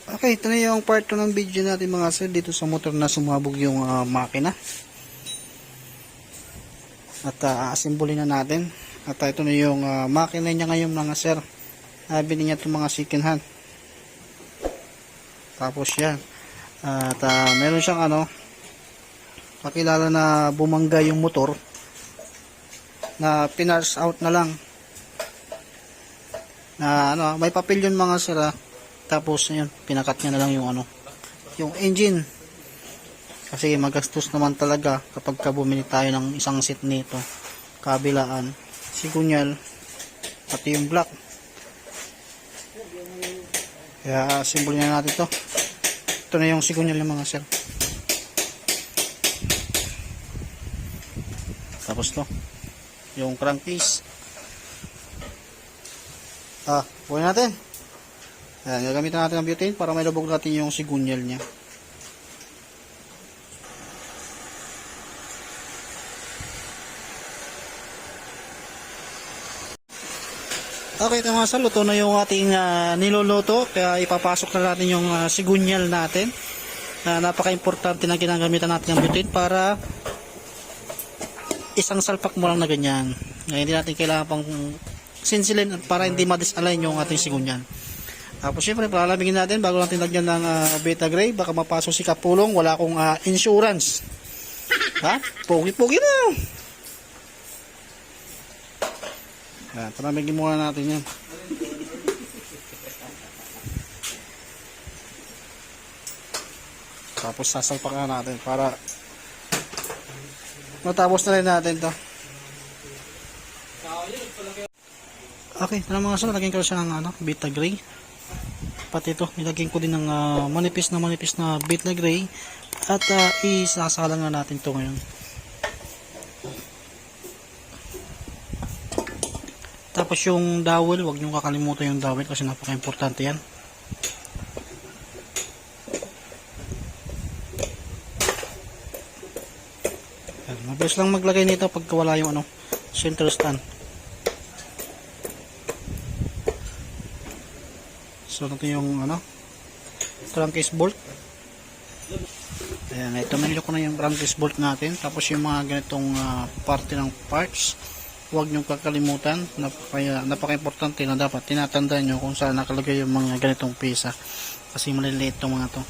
Okay, ito na yung part 2 ng video natin mga sir dito sa motor na sumabog yung makina. At aasimbulin na natin. At ito na yung makina niya ngayon mga sir. Bili niya itong mga second hand. Tapos yan. At meron siyang pakilala na bumangga yung motor na pinars out na lang. Na may papel yun mga sir. Tapos yun, pinakat niya na lang yung engine. Kasi magastos naman talaga kapag bumili tayo ng isang set nito. Kabilaan, sigunyal, pati yung block. Kaya simbol na natin to. Ito na yung sigunyal ng mga sir. Tapos to, yung crankcase. Buhay natin. Ayan, gagamitan natin ang butane para may lubog natin yung sigunyal niya. Okay, ito mga sir, luto na yung ating niluluto. Kaya ipapasok na natin yung sigunyal natin. Napaka-importante na ginagamitan natin ang butane para isang salpak mo lang na ganyan. Hindi natin kailangan pang sinsilin para hindi ma-disalign yung ating sigunyal. Tapos syempre palamigin natin bago natin lagyan ng beta gray. Baka mapasok si Kapulong, wala akong insurance. Pogi-pogi na. Palamigin muna natin yan. Tapos sasalpakan natin para matapos na rin natin to. Okay, ito na mga sir, lagyan ko siya ng beta gray. Pati ito, nilagyan ko din ng manipis na beta gray. At isasalang na natin ito ngayon. Tapos yung dowel, huwag nyo kakalimutan yung dowel kasi napaka-importante yan. Mabilis lang maglagay nito pagka wala yung center stand. So ito yung crankcase bolt. Ayan, ito nilyo ko na yung crankcase bolt natin. Tapos yung mga ganitong parte ng parts, huwag nyo kakalimutan. Napaka-importante na dapat tinatandaan nyo kung saan nakalagay yung mga ganitong pisa. Kasi maliliit itong mga to.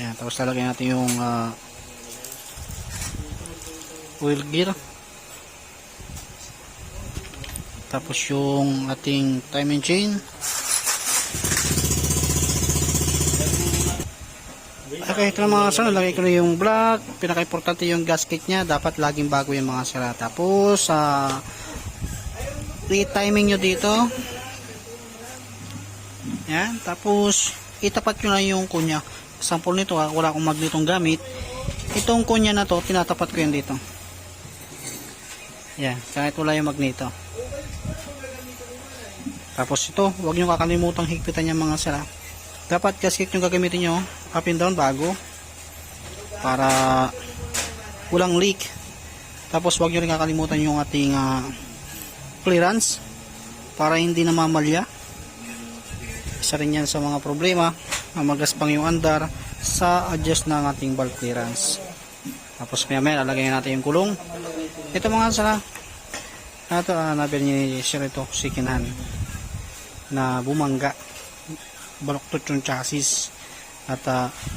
Ayan, tapos lalagay natin yung oil gear. Tapos yung ating timing chain. Okay, ito na mga sir, nalagay ko na yung block. Pinaka-importante yung gasket nya, dapat laging bago yung mga sir. Tapos i-timing nyo dito. Yan, tapos itapat nyo na yung kunya. Sample nito wala akong magnetong gamit. Itong kunya na to, tinatapat ko yan dito. Yan, kahit wala yung magneto. Tapos ito, huwag nyo kakalimutang higpitan yung mga sir. Dapat gasket yung gagamitin nyo up and down bago para walang leak. Tapos huwag nyo rin kakalimutan yung ating clearance para hindi na mamalya. Isa rin yan sa mga problema na magaspang yung andar sa adjust ng ating valve clearance. Tapos maya lalagay natin yung kulong. Ito mga sir, ito nabili ni sir ito second hand na bumangga, baluktot yung chassis at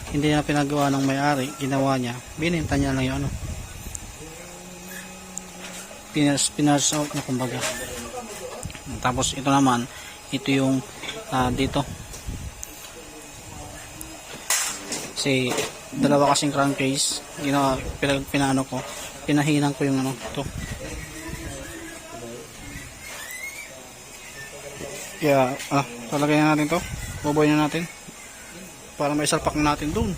hindi na pinagawa ng may-ari, ginawa niya, bininta niya lang yung pinars out na kumbaga. Tapos ito naman, ito yung dito kasi dalawa kasing crankcase, ginawa, pinahinan ko yung ito. Kaya talagay na natin to, buboy na natin para may salpak na natin doon.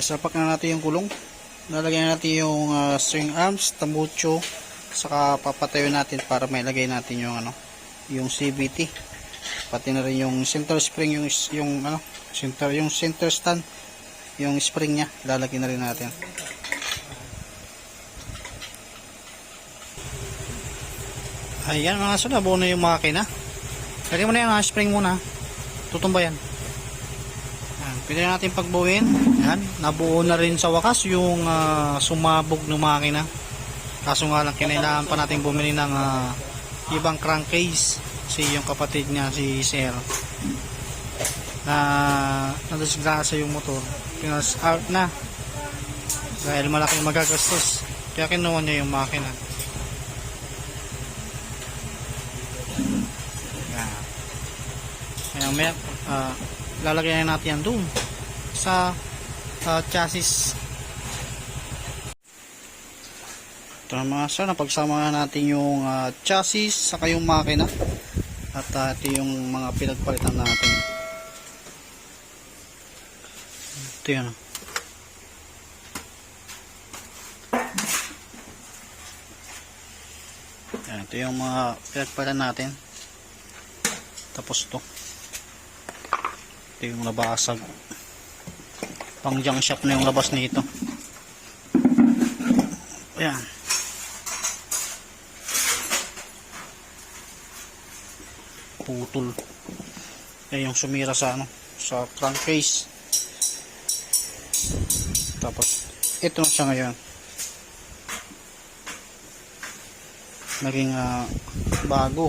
Salpak na natin yung kulong, lalagyan natin yung string arms, tambucho, saka papatayo natin para may lagay natin yung yung CVT, pati na rin yung center spring, yung center stand, yung spring nya lalagyan na rin natin. Ayan mga sir, nabuo na yung makina. Lagyan mo na yan, spring muna. Tutumba yan. Ayan, pwede na natin pagbuuin. Ayan, nabuo na rin sa wakas yung sumabog ng makina. Kaso nga lang, kinailangan pa natin bumili ng ibang crankcase. Kasi yung kapatid niya, si Sir, na nadisgrasa yung motor. Pinas out na. Dahil malaking magagastos. Kaya kinuha niya yung makina. Kaya may lalagyan natin yan doon sa chassis. Ito na mga sir, napagsama na natin yung chassis saka yung makina. At ito yung mga pinagpalitan natin. Ito yan. Yan, ito yung mga pinagpalitan natin. Tapos ito. Ito yung nabasag. Pang junk shop na yung labas nito. Ayan. Putol. Ayan yung sumira sa sa crankcase. Tapos ito na siya ngayon. Naging bago.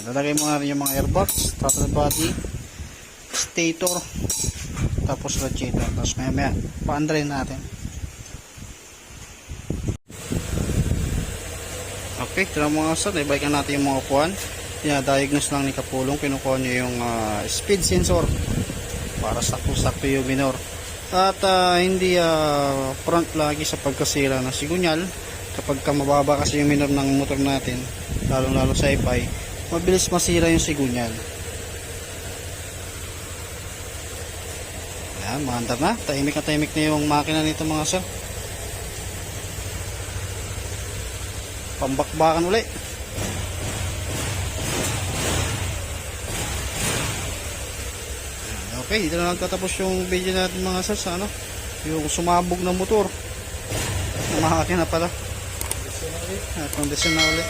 Lalagay mo na rin yung mga airbox, throttle body, stator, tapos radiator. Tapos maya paandarin natin. Okay, ito na mga sir, ibalikan natin yung mga upuan. Diagnose lang ni Kapulong, kinukuha niya yung speed sensor para sakto-sakto yung minor. At hindi front lagi sa pagkasira ng sigunyal. Kapag mababa kasi yung minor ng motor natin, lalo sa ipay, mabilis masira yung sigunyal. Ayan, maandar na. Tahimik na yung makina nito mga sir. Pambakbakan uli. Okay, dito na nagtatapos yung video natin mga sir sa yung sumabog na motor. Yung makina pala. Kondisyon na ulit.